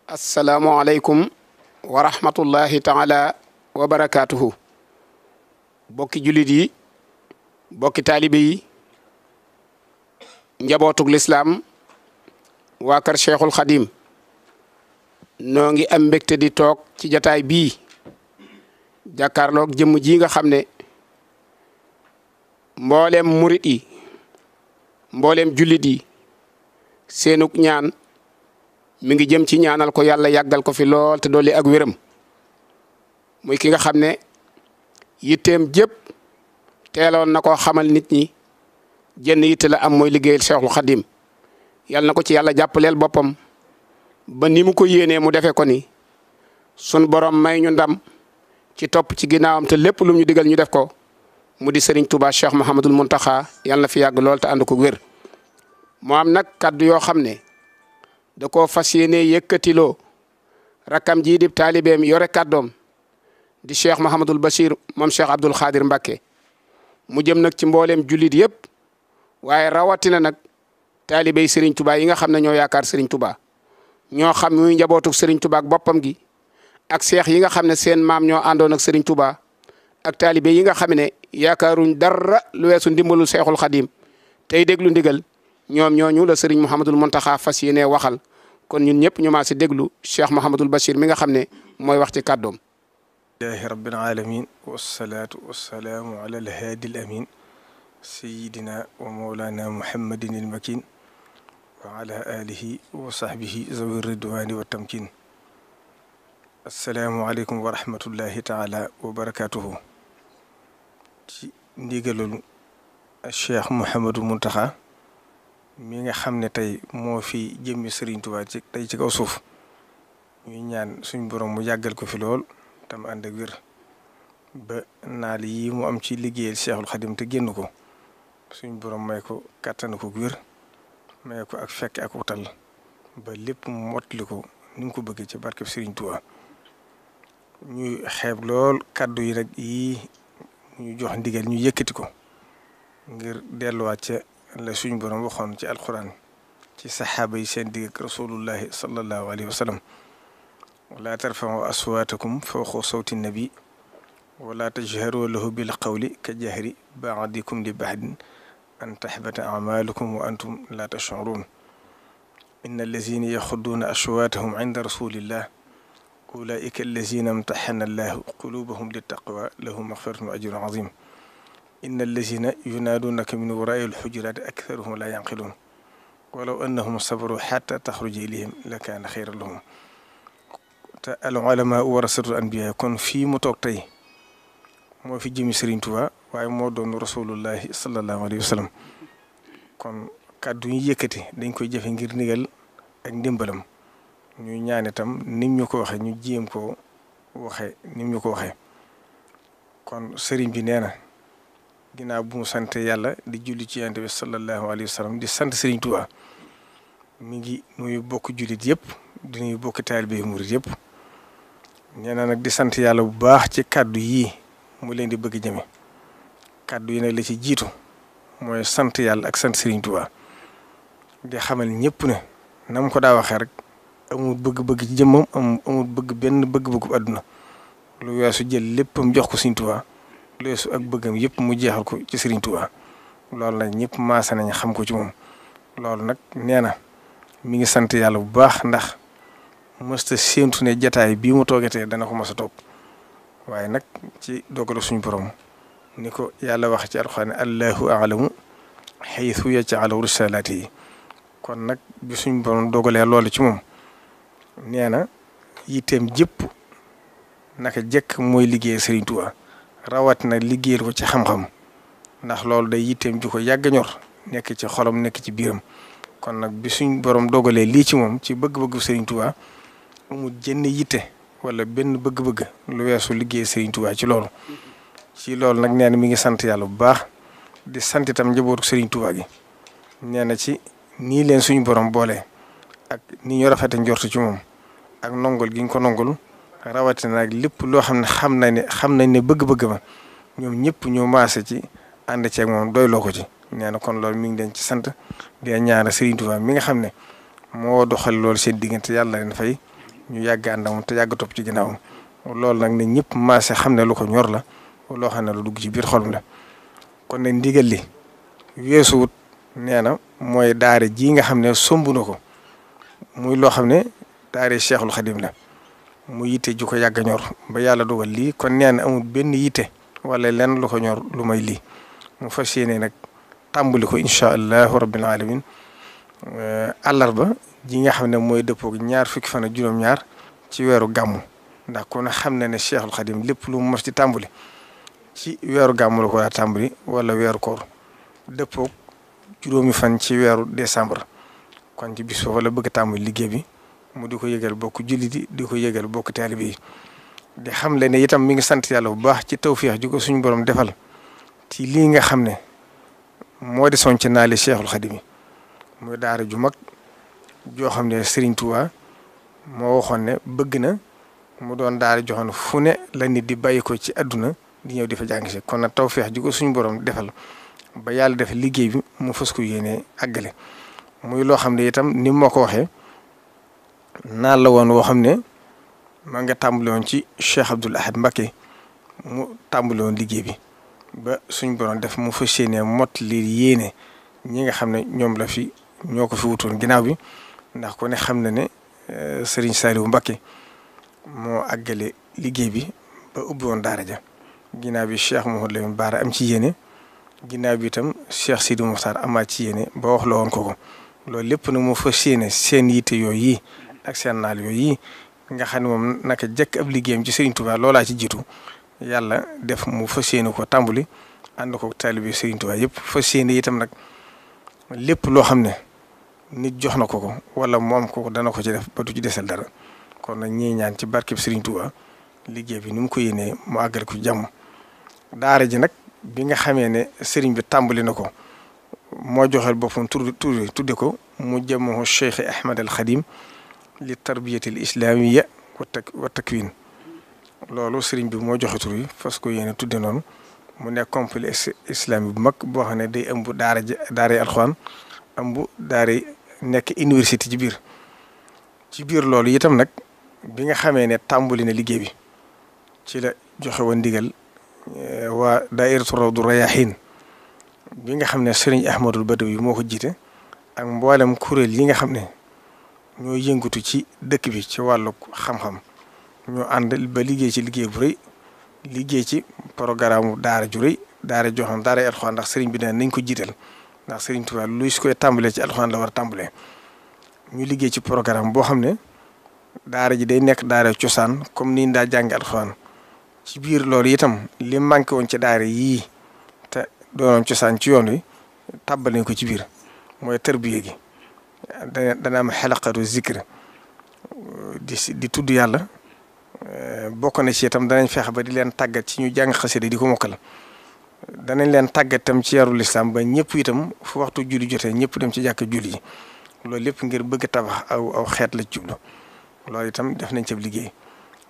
asalaamualeykum wa rahmatullahi taala wa barakaatuhu. bokki jullit yi bokki taalibe yi njabootug lislaam waa kër Cheikhul Khadim noo ngi am mbégte di toog ci jataay bii jàkkaarloog jëmm ji nga xam ne mbooleem murit yi mbooleem jullit yi seenug ñaan mi ngi jëm ci ñaanal ko yàlla yàggal ko fi lool te dolli ak wéram muy ki nga xam ne yitteem jëpp teeloon na koo xamal nit ñi jenn yitte la am mooy liggéeyal Cheikhul Khadim yàlla na ko ci yàlla jàppaleel boppam ba ni mu ko yéenee mu defee ko ni sun borom may ñu ndam ci topp ci ginnaawam te lépp lu ñu digal ñu def ko mu di Serigne Touba Cheikh Mouhamadul Mountakha yàlla na fi yàgg lool te ànd ko wér. moo am nag kaddu yoo xam ne da koo fas yéenee yëkkatiloo rakkam jii di taalibeem yore kàddoom di Cheikh Mouhamadul Bachir moom Cheikh Abdoul Khadir Mbacké mu jëm nag ci mbooleem jullit yëpp waaye rawatina nag taalibey Serigne Touba yi nga xam ne ñoo yaakaar Serigne Touba ñoo xam muy njabootuk Serigne Touba ak boppam gi ak seex yi nga xam ne seen maam ñoo àndoon ak Serigne Touba ak taalibe yi nga xam ne yaakaaruñ dara lu weesu ndimbalul Cheikhul Khadim tey déglu ndigal ñoom ñooñu la Serigne Mouhamadul Mountakha fas yéenee waxal kon ñun ñëpp ñu maa si déglu Cheikh Mouhamadul Bachir mi nga xam ne mooy wax ci kàddoom. lillahi rabbil alamin wassalaatu wassalaamu ala alhaadi al amin sayidina wa mawlana muhammadin il makin wa ala alihi wa sahbihi zawi ridwani wa tamkin assalaamu aleykum wa rahmatullahi taala wa barakatuhu ci ndigalul Cheikh Mouhamadul Mountakha mi nga xam ne tey moo fi jëmmi Serigne Touba ci tey ci kaw suuf ñuy ñaan suñ borom mu yàggal ko fi lool tam ànd ak wér ba naal yi mu am ci liggéeyal Cheikhul Khadim te génn ko suñ borom may ko kàttan ko wér may ko ak fekk ak wutal ba lépp mu mottali ko ni mu ko bëggee ci barkeb Serigne Touba ñuy xeeb lool kàddu yi rek yii ñu jox ndigal ñu yëkkati ko ngir delluwaat ca la suñ borom waxoon ci alquran ci saxaaba yi seen digg ak rasulullahi sallallahu alayhi wa sallam wala tarfa'u aswaatakum fawqa sawti nabi wala tajharu lahu bil qawli ka jahri ba'dikum li ba'din an tahbata a'malukum wa antum la tash'urun inna allazina yaxudduuna aswaatahum inda rasulillah ulaika allazina imtaxana allahu qulubahum littaqwa lahum maxfiratun wa ajrun azim inna allazina yunaaduunaka min waraai alxujuraati aktharuhum la yanqiluun walaw annahum sabaru xatta taxruja ilayhim la kaana xayran lahum te al ulamaa warasatul anbiyaa kon fii mu toog tey moo fi jëmi Serigne Touba waaye moo doon rasulullahi sallallahu alayhi wa sallam kon kàddu ñu yëkkati dañ koy jëfe ngir ndigal ak ndimbalam ñu ñaan itam nim ñu ko waxee ñu jéem koo waxee nim ñu ko waxee kon Serigne bi nee na ginnaaw bu mu sant yàlla di julli ci yonent bi sallallahu alayhi wa sallam di sant Serigne Touba mi ngi nuyu bokk jullit yëpp di nuyu bokk taalibe murit yëpp nee na nag di sant yàlla bu baax ci kàddu yii mu leen di bëgg jëme kàddu yi nag la ci jiitu mooy sant yàlla ak sant Serigne Touba di xamal ñëpp ne na mu ko daa waxee rek amul bëgg-bëgg ci jëmmam amul bëgg benn bëgg-bëggu àdduna lu weesu jël léppam jox ko Serigne Touba lu weesu ak bëggam yëpp mu jeexal ko ci Serigne Touba loolu nag ñëpp maase nañ xam ko ci moom loolu nag nee na mi ngi sant yàlla bu baax ndax mësta séentu ne jataay bii mu toogatee dana ko mos a toog waaye nag ci dogalu suñu borom ni ko yàlla wax ci alxuraan allahu alamu xaytu yaj'alu risalaatihi kon nag bi suñu borom dogalee loolu ci moom nee na yitteem jëpp naka jekk mooy liggéey Serigne Touba rawatina liggéeyal ko ci xam-xam ndax loolu day yitteem ju ko yàgg ñor nekk ci xolam nekk ci biiram kon nag bi suñ borom dogalee lii ci moom ci bëgg-bëggu Serigne Touba amul jenn yitte wala benn bëgg-bëgg lu weesu liggéey Serigne Touba ci loolu nag nee na mi ngi sant yàlla bu baax di sant itam njabootu Serigne Touba gi nee na ci nii leen suñu borom boole ak ni ñu rafete njortu ci moom ak nongol gi ñu ko nongol rawatina nag lépp loo xam ne xam nañ ne bëgg-bëgg ma ñoom ñëpp ñoo maase ci ànd ceeg moom doyloo ko ci nee na kon loolu mi ngi leen ci sant di ñaanal Serigne Touba mi nga xam ne moo doxal loolu seen diggante yàlla leen fay ñu yàgg ànd ak moom te yàgg topp ci ginnaawam loolu nag ne ñëpp maase xam ne lu ko ñor la loo xam ne lu dugg ci biir xolum la kon nag ndigal li weesuwut nee na mooy daara ji nga xam ne somb na ko muy loo xam ne daara Cheikhul Khadim la mu yitte ju ko yàgg ñor ba yàlla dogal lii kon nee na amul benn yitte wala lenn lu ko ñor lu may lii mu fas yéene nag tàmbali ko incha allahu rabbil alamin àllarba ji nga xam ne mooy dëppoog 20 fan ak juróom-ñaar ci weeru gàmmu ndax kon xam na ne Cheikhul Khadim lépp lu mu mos ci tàmbali ci weeru gàmmu la ko daa tàmbali wala weeru koor dëppoog 7 fan ci weeru décembre kon ci bis foofu la bëgg a tàmbali liggéey bi mu di ko yëgal bokk jullit yi di ko yëgal bokk taalibe yi di xam le ne itam mi ngi sant yàlla bu baax ci tawféex ji ko suñu borom defal ci lii nga xam ne moo di soñ ci naali Cheikhul Khadim muy daara ju mag joo xam ne Serigne Touba moo waxoon ne bëgg na mu doon daara joxoon fu ne la nit di bàyyi ko ci àdduna di ñëw di fa jàng si kon nag tawféex ji ko suñu borom defal ba yàlla def liggéey bi mu fas ko yéene àggale muy loo xam ne itam ni ma ko waxee naan la woon woo xam ne maa nga tàmbale woon ci Cheikh Abdoul Ahad Mbacké mu tàmbale woon liggéey bi ba suñ borom def mu fas yéene mot li yéene ñi nga xam ne ñoom la fi ñoo ko fi wutoon ginnaaw bi ndax ku ne xam na ne Serigne Saliou Mbacké moo àggale liggéey bi ba ubbi woon daara ja ginnaaw bi Cheikh Mouhamadou Lamine Bara am ci yéene ginnaaw bi itam Cheikh Sidi Moukhtar amaat ci yéene ba wax la woon ko loolu lépp nag moo fas yéene seen yitte yooyu yi ak seen naal yooyu yi nga xam ne moom naka jëkk ab liggéeyam ci Serigne Touba loolaa ci jiitu yàlla def mu fas yéene ko tàmbali ànd ko taalibe Serigne Touba yëpp fas yéene itam nag lépp loo xam ne nit jox na ko wala moom ko dana ko ci def ba du ci desal dara kon nag ñii ñaan ci barkeb Serigne Touba liggéey bi ni mu ko yéenee mu àggal ko jàmm daara ji nag bi nga xamee ne Serigne bi tàmbali na ko moo joxeel boppam tudde ko mu jëmmoo Cheikh Ahmad al Khadim li tarbiyati al islamiyya wa takwin loolu Serigne bi moo joxe tur yi fas ko yéene tudde noonu mu nekk complexe islamique bu mag boo xam ne day ëmb daara alxuraan ëmb daara nekk université ci biir loolu itam nag bi nga xamee ne tàmbali na liggéey bi ci la joxe woon ndigal waa daairatu rawdu rayahin bi nga xam ne Serigne Ahmadul Badawi moo ko jiite ak mboolem kuréel yi nga xam ne ñoo yëngatu ci dëkk bi ci wàllu xam-xam ñoo ànd ba liggéey ci liggéey bu rëy liggéey ci programme daara ju rëy daara joo xam daara alxuraan ndax Serigne bi nañ ko jiital ndax Serigne Touba luy su koy tàmbalee ci alxuraan la war a tàmbalee ñu liggéey ci programme boo xam ne daara ji day nekk daara cosaan comme ni ñu daa jàngi alxuraan ci biir loolu itam li manqué woon ci daara yii te doonoon cosaan ci yoon wi tàbbal nañ ko ci biir mooy tërbiye gi dana am xalaqatu zikr di tudd yàlla bokk na ci itam danañ feex ba di leen tàggat ci ñu jàng xasida di ko mokkal danañ leen tàggat itam ci yarul islam ba ñëpp itam fu waxtu julli jotee ñëpp dem ci jàkk julli yi loolu lépp ngir bëgg a tabax aw xeet la jublu loolu itam def nañ ci liggéey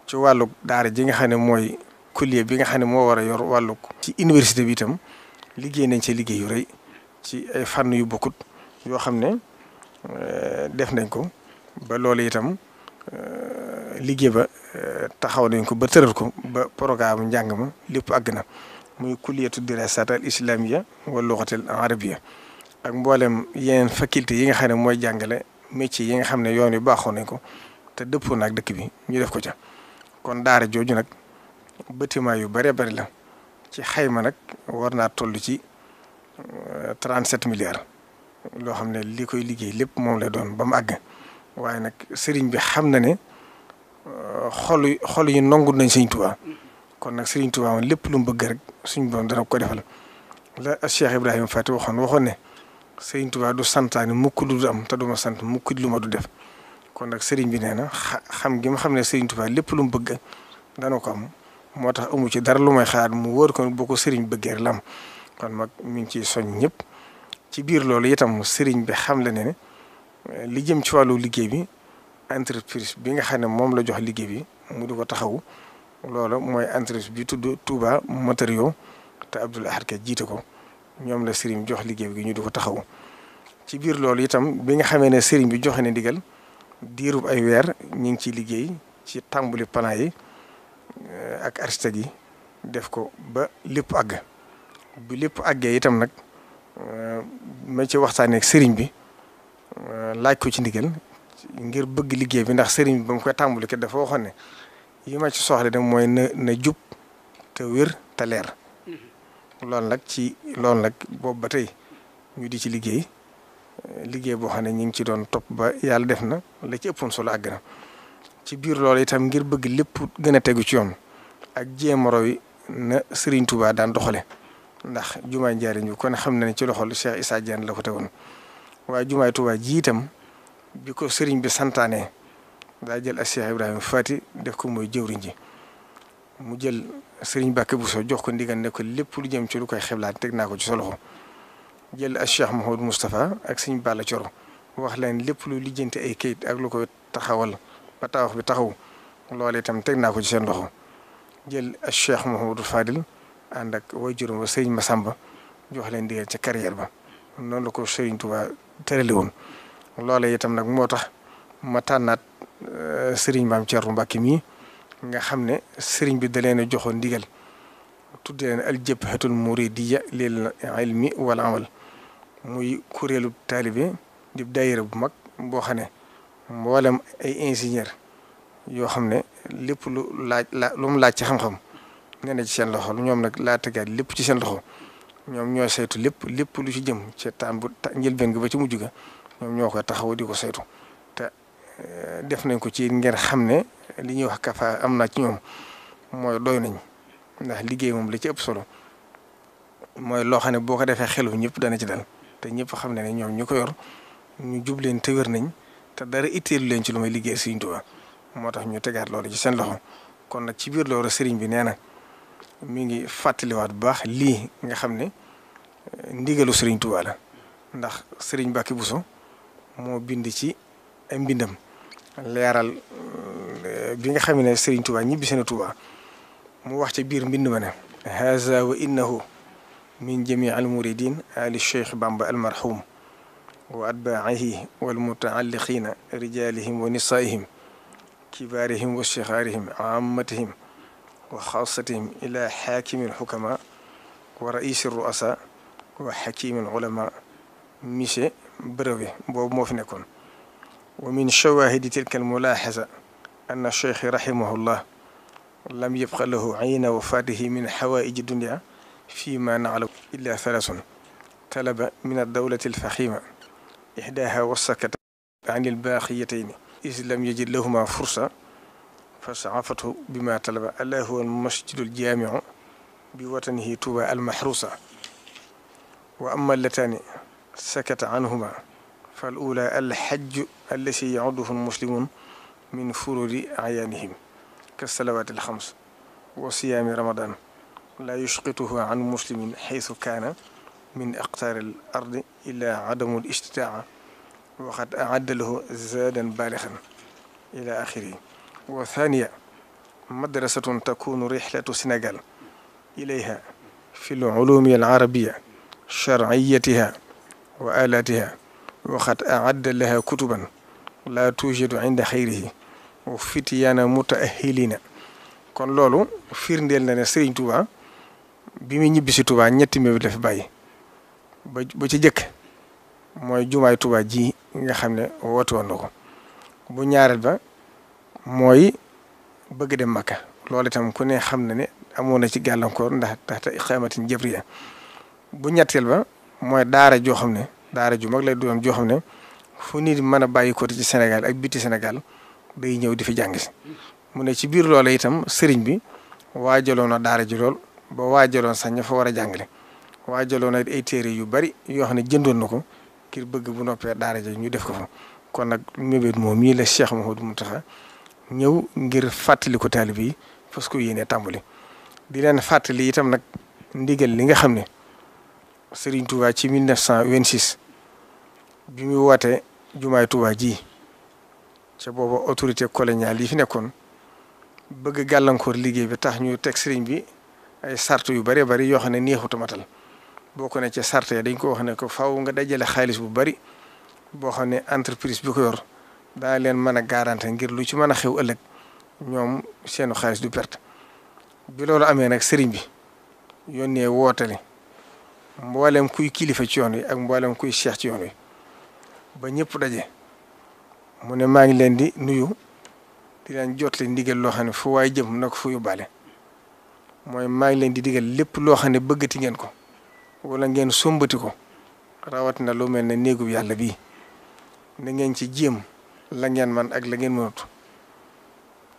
ci wàllu daara ji nga xam ne mooy kulliye bi nga xam ne moo war a yor wàllu ci université bi itam liggéey nañ ci liggéey yu rëy ci ay fànn yu bokkut yoo xam ne def nañ ko ba loolu itam liggéey ba taxaw nañ ko ba tëral ko ba programme njàng ma lépp àgg na muy kulliyatu dirasat al islamiyya wal lughati al arabiyya ak mboolem yeneen faculté yi nga xam ne mooy jàngale métier yi nga xam ne yoon wi baaxoo nañ ko te dëppoo na ak dëkk bi ñu def ko ca kon daara jooju nag bâtiment yu bëree bëri la ci xayma nag war naa toll ci 37 milliards loo xam ne li koy liggéey lépp moom lay doon ba mu àgg waaye nag sëriñ bi xam na ne xol yi nangu nañ Sëriñ Tuubaa kon nag Sëriñ Tuubaa moom lépp lu mu bëgg rek suñ borom dana ko defal la Cheikh Ibrahima Fati waxoon ne Sëriñ Tuubaa du santaane mukk lu du am te du ma sant mukk lu ma du def kon nag sëriñ bi nee na xam gi ma xam ne Sëriñ Tuubaa lépp lu mu bëgg dana ko am moo tax amu ci dara lu may xaar mu wóor ko boo ko sëriñ bëggee lam kon mag mi ngi ciy soñ ñëpp ci biir loolu itam sëriñ bi xam le ne li jëm ci wàllu liggéey bi entreprise bi nga xam ne moom la jox liggéey bi mu di ko taxawu loolu mooy entreprise bi tudd Touba Matériaux te Abdoul Ahad Ka jiite ko ñoom la sëriñ bi jox liggéey bi ñu di ko taxawu ci biir loolu itam bi nga xamee ne sëriñ bi joxe ne ndigal diirub ay weer ñu ngi ciy liggéey ci tàmbali plan yi ak architecte yi def ko ba lépp àgg bi lépp àggee itam nag ma ci waxtaanee ak sëriñ bi laaj ko ci ndigal ngir bëgg liggéey bi ndax sëriñ bi ba mu koy tàmbali kat dafa waxoon ne yi ma ci soxla de mooy na jub te wér te leer loolu nag boobu ba tey ñu di ci liggéey boo xam ne ñu ngi ci doon topp ba yàlla def na la ci ëppoon solo àgg na ci biir loolu itam ngir bëgg lépp gën a tegu ci yoon ak jéem a roy na Serigne Touba daan doxale ndax jumaay Njaaréem bi kon xam na ne ci loxol Cheikh Issa Diène la ko tegoon waaye jumaay Touba ji itam bi ko Serigne bi santaane daa jël ak Cheikh Ibrahima Fati def ko mooy jëwriñ ji mu jël Serigne Bakke Bousso jox ko ndigal ne ko lépp lu jëm ci lu koy xeblaat teg naa ko ci sa loxo jël ak Cheikh Mouhamadou Moustapha ak Serigne Balla Coro wax leen lépp lu lijjanti ay kayit ak lu koy taxawal ba tawax bi taxaw loolu itam teg naa ko ci seen loxo jël ak Cheikh Mouhamadou Fadil ànd ak waajuram ba Serigne Massamba jox leen ndigal ca carrière ba noonu la ko Serigne Touba tërale woon loolee itam nag moo tax ma tànnaat Serigne Maam Thierno Mbacke mii nga xam ne Serigne bi da leen a joxoon ndigal tudde leen al jabhatul muridiyya lil ilmi wal amal muy kuréelu taalibe di daayira bu mag boo xam ne mboolem ay ingénieur yoo xam ne lépp lu mu laaj ci xam-xam nee na ci seen loxo ñoom nag laa tegaat lépp ci seen loxo ñoom ñoo saytu lépp lu ci jëm ci njëlbeen gi ba ci mujj ga ñoom ñoo koy taxaw di ko saytu te def nañ ko ci ngeen xam ne li ñuy wax kafa am na ci ñoom mooy doy nañ ndax liggéey moom la ci ëpp solo mooy loo xam ne boo ko defee xelu ñëpp dana ci dal te ñëpp xam ne ñoom ñu ko yor ñu jub leen te wér nañ te dara itteelu leen ci lu may liggéey Sëriñ Tuubaa moo tax ñu tegaat loolu ci seen loxo kon nag ci biir loolu sëriñ bi nee na mi ngi fàttaliwaat bu baax lii nga xam ne ndigalu Sëriñ Tuubaa la ndax Sëriñ Mbàkke Buso moo bind ci ay mbindam leeral bi nga xam ne Sëriñ Tuubaa ñibbi seen Tuubaa mu wax ci biir mbind ma ne haza wa innahu min jamii al muridin ali cheikh Bamba al marhum wa atbaa'ihi wal mutaalliqiina rijaalihim wa nisaa'ihim kibaarihim wa sixaarihim ammatihim wa xaasatihim ila xaakimi alxukama wa raisi ruasa wa xakimi alulama monsieur Brevet boobu moo fi nekkoon wa min shawahidi tilka almulaaxasa anna cheikh rahimahullah lam yabqa lahu ayna wafaatihi min xawaaiji dunia fi ma naclamu illa thalaathun talaba min addawlati alfaxima إحداها وسكت عن الباقيتين إذ لم يجد لهما فرصة فسعفته بما طلب ألا هو المسجد الجامع بوطنه توبى المحروسة وأما اللتان سكت عنهما فالأولى الحج الذي يعده المسلمون من فروض أعيانهم كالصلوات الخمس وصيام رمضان لا يسقطه عن مسلم حيث كان من أقطار الأرض إلا عدم الاستطاعة وقد أعد له زادا بالغا إلى آخره وثانية مدرسة تكون رحلة السنغال إليها في العلوم العربية شرعيتها وآلاتها وقد أعد لها كتبا لا توجد عند خيره وفتيان متأهلين kon loolu firndeel na ne Serigne Touba bi muy ñibbi si Touba ñetti mébét la fi bàyyi ba ci jëkk mooy jumaay Touba ji nga xam ne woote woon na ko bu ñaareel ba mooy bëgg dem Makka loolu itam ku ne xam na ne amoon na ci gàllankoor ndax taxta iqaamatin jabriya bu ñetteel ba mooy daara joo xam ne daara ju mag lay doon joo xam ne fu nit mën a bàyyi ko ci Sénégal ak biti Sénégal day ñëw di fi jàng si mu ne ci biir loola itam sëriñ bi waajaloon na daara ji lool ba waajaloon sax ña fa war a jàngale waajaloon na ay téere yu bari yoo xam ne jëndoon na ko ngir bëgg bu noppee daara ji ñu def ko fa kon nag mébét moom mii la Cheikh Mouhamadou Mountakha ñëw ngir fàttali ko taalibe yi parce que yéene tàmbali di leen fàttali itam nag ndigal li nga xam ne Serigne Touba ci 1926 bi mu wootee jumaay Touba ji ca booba autorité coloniale yi fi nekkoon bëgg gàllankoor liggéey bi tax ñu teg sëriñ bi ay sart yu bëree bëri yoo xam ne neexut a matal bokk na ci sart dañ ko wax ne ko faaw nga dajale xaalis bu bëri boo xam ne entreprise bi ko yor daa leen mën a garanti ngir lu ci mën a xew ëllëg ñoom seenu xaalis du perte. bi loolu amee nag sëriñ bi yónnee wootale mboolem kuy kilifa ci yoon wi ak mboolem kuy cheikh ci yoon wi ba ñëpp daje mu ne maa ngi leen di nuyu di leen jotle ndigal loo xam ne fu waay jëm na ko fu yóbbaale mooy maa ngi leen di digal lépp loo xam ne bëggati ngeen ko wala ngeen sombati ko rawatina lu mel ne néegub yàlla bii na ngeen ci jéem la ngeen man ak la ngeen mënut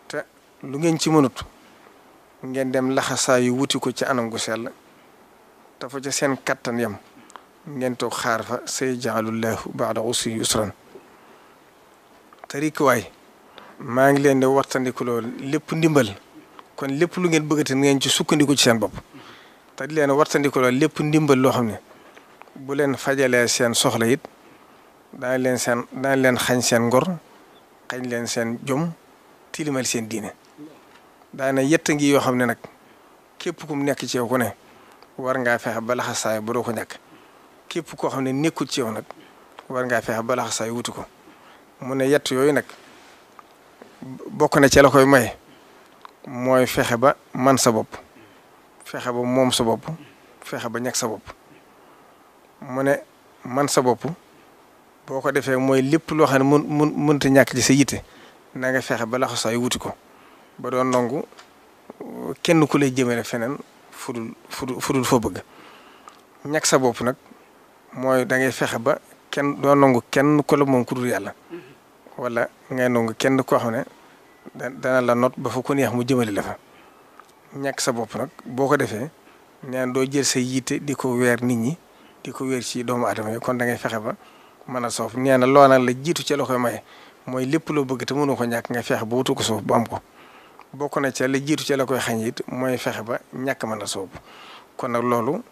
te lu ngeen ci mënut ngeen dem laxasaa yu wuti ko ci anam gu sell te fa ca seen kattan yam ngeen toog xaar fa sayaj'alullahu ba'da usri yusran te rikkuwaay maa ngi leen di wartandiku loolu lépp ndimbal kon lépp lu ngeen bëggate ngeen ci sukkandiku ci seen bopp te di leen wartandiku loolu lépp ndimbal loo xam ne bu leen fajalee seen soxla it daañ leen xañ seen ngor xañ leen seen jom tilimal seen diine daana yett ngi yoo xam ne nag képp kum nekk ci yow ku ne war ngaa fexe ba laxasaay ba doo ko ñàkk képp koo xam ne nekkul ci yow nag war ngaa fexe ba laxasaay wuti ko mu ne yett yooyu nag bokk na ci la koy maye mooy fexe ba man sa bopp fexe ba moom sa bopp fexe ba ñàkk sa bopp mu ne man sa bopp boo ko defee mooy lépp loo xam ne mënta ñàkk ci sa yitte na nga fexe ba laxasaay wuti ko ba doon nangu kenn ku lay jëmale feneen fudul foo bëgg ñàkk sa bopp nag mooy da ngay fexe ba kenn doon nangu kenn ku la moom ku dul yàlla wala ngay nangu kenn koo xam ne dana la not ba fa ko neex mu jëmale la fa ñàkk sa bopp nag boo ko defee neen doo jël sa yitte di ko weer nit ñi di ko weer ci doomu aadama yi kon da ngay fexe ba mën a soof nee na loo nag la jiitu ca la koy maye mooy lépp loo bëgg te mënoo ko ñàkk nga fexe ba wutu ko soof bu am ko bokk na ca la jiitu ca la koy xañ it mooy fexe ba ñàkk mën a soob kon nag loolu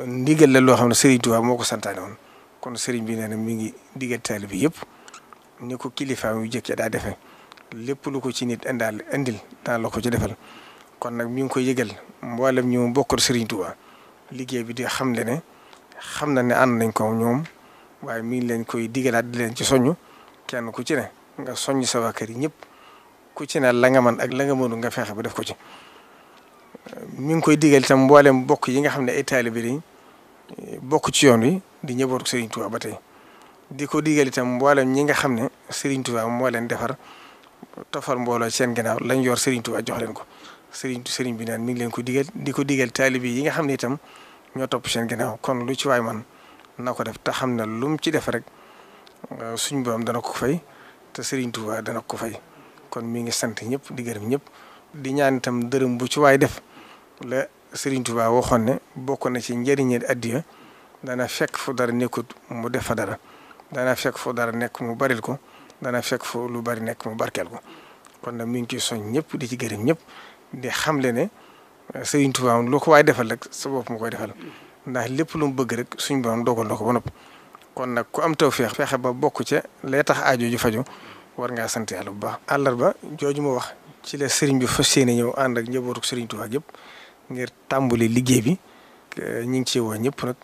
ndigal la loo xam ne Serigne Touba moo ko santaane woon kon Serigne bi nee na mi ngi digal taalibe bi yëpp ni ko kilifaam yu jëkkee daa defee lépp lu ko ci nit indil daan la ko ci defal kon nag mi ngi koy yëgal mboolem ñu bokkal Serigne Touba liggéey bi di xam ne xam na ne ànd nañ ko ñoom waaye mi ngi leen koy digalaat di leen ci soññ kenn ku ci ne nga soññ sa waa kër yi ñëpp ku ci ne la nga mën ak la nga mënu nga fexe ba def ko ci. mi ngi koy digal itam mboolem bokk yi nga xam ne ay taalibe lañ bokk ci yoon wi di ñëbootu Serigne Touba ba tey di ko digal itam mboolem ñi nga xam ne Serigne Touba moo leen defar tofal mbooloo seen ginnaaw lañ yor Serigne Touba jox leen ko Serigne bi naan mi ngi leen ko digal di ko digal taalibe yi nga xam ne itam ñoo topp seen ginnaaw kon lu ci waay man na ko def te xam ne lu mu ci def rek suñ borom dana ko fay te Serigne Touba dana ko fay kon mi ngi sant ñëpp di gërëm ñëpp di ñaan itam dërëm bu ci waay def la Serigne Touba waxoon ne bokk na ci njëriñi addiya dana fekk fu dara nekkut mu def fa dara dana fekk fu dara nekk mu baril ko dana fekk fu lu bari nekk mu barkeel ko kon nag mi ngi ciy soñ ñëpp di ci gërëm ñëpp di xamle ne Serigne Touba lu ko waay defal rek sa bopp mu koy defal ndax lépp lu mu bëgg rek suñ borom dogal na ko ba noppi kon nag ku am tawfeex fexe ba bokk ca lay tax aajo ju faju war ngaa sant yàlla bu baax. àllarba jooju ma wax ci la Serigne bi fas yéene ñëw ànd ak njabootu Serigne Touba yëpp ngir tàmbali liggéey bi ñu ngi ci woo ñëpp nag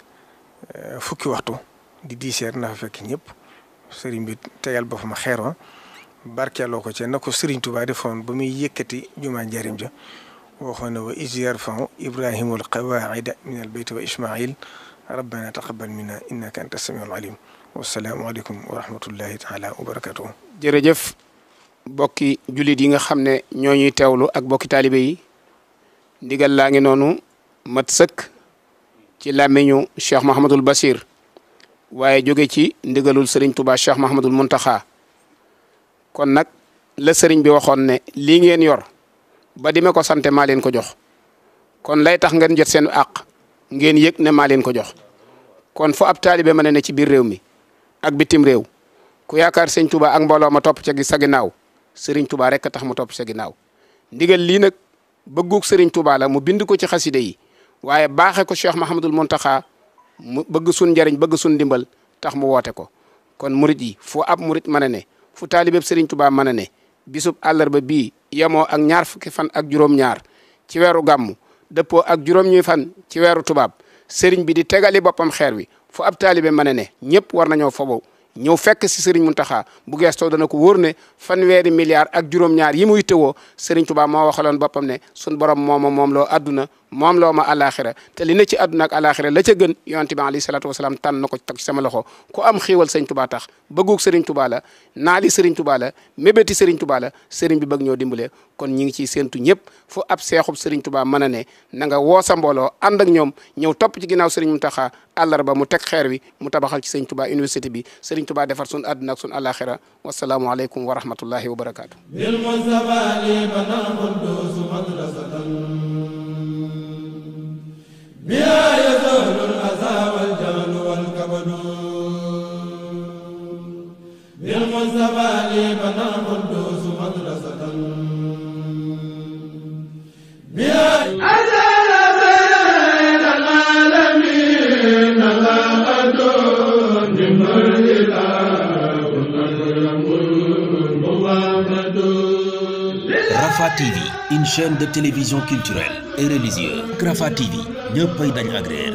fukki waxtu di 10 heures na fa fekk ñëpp Serigne bi tegal ba fa ma xeer wa barkeeloo ko ca na ko Serigne Touba defoon ba muy yëkkati jumaa njaarim ja waxoon na wa iz yarfa'u Ibrahimul qawaa'ida minal bayti wa Ismaa'il rabbana taqabbal minna innaka anta samiul alim wassalaamu aleykum wa rahmatullahi taala wa barakatuhu. jërëjëf bokki jullit yi nga xam ne ñoo ñuy teewlu ak bokki taalibe yi ndigal laa ngi noonu mat sëkk ci làmmiñu Cheikh Mahamadul Basir waaye jóge ci ndigalul Serigne Touba Cheikh Mahamadul Muntaxa kon nag la Serigne bi waxoon ne lii ngeen yor ba di ma ko sante maa leen ko jox kon lay tax ngeen jot seen àq ngeen yëg ne maa leen ko jox kon fu ab taalibe mën ne ci biir réew mi ak bitim réew ku yaakaar Serigne Touba ak mbooloo ma topp ca sa ginnaaw Serigne Touba rek tax mu topp sa ginnaaw ndigal lii nag bëggug Serigne Touba la mu bind ko ci xaside yi waaye baaxee ko Cheikh Mahamadul Muntaxa mu bëgg sun njariñ bëgg sun dimbal tax mu woote ko kon murit yi fu ab murit mën a ne fu taalibeb Serigne Touba mën a ne bisub àllarba bii yemoo ak ñaar fukki fan ak juróom-ñaar ci weeru gàmmu dëppoo ak juróom-ñuy fan ci weeru tubaab Serigne bi di tegali boppam xeer wi fu ab taalibe mën a ne ñëpp war nañoo fobo ñëw fekk si Serigne Mountakha bu geestoo dana ko wóor ne fanweeri milliards ak juróom-ñaar yi muy tëwoo Serigne Touba moo waxaloon boppam ne sun borom moom loo adduna moom loo ma alaxira te li ne ci àdduna ak alaxira la ca gën yonent bi alayhi salaatu wasalaam tànn na ko teg ci sama loxo ku am xiiwal Serigne Touba tax bëggug Serigne Touba la naali Serigne Touba la mébéti Serigne Touba la Serigne bi bëgg ñoo dimbale kon ñi ngi ciy séentu ñëpp fu ab seexub Serigne Touba mën a ne na nga woo sa mbooloo ànd ak ñoom ñëw topp ci ginnaaw Serigne Mountakha àllarba mu teg xeer wi mu tabaxal ci Serigne Touba université bi Serigne Touba defar sun àdduna ak sun alaxira wasalaamu aleykum wa rahmatullahi wa barakaatu. بها يزول الأذى والجهل والكبد بالمصطفى لي بنى القدوس مدرسة بها أزال بين العالمين لا أدون بمر الإله محمد. Rafah TV, une chaîne de télévision culturelle et religieuse. Rafah TV ñëppay dañ agréer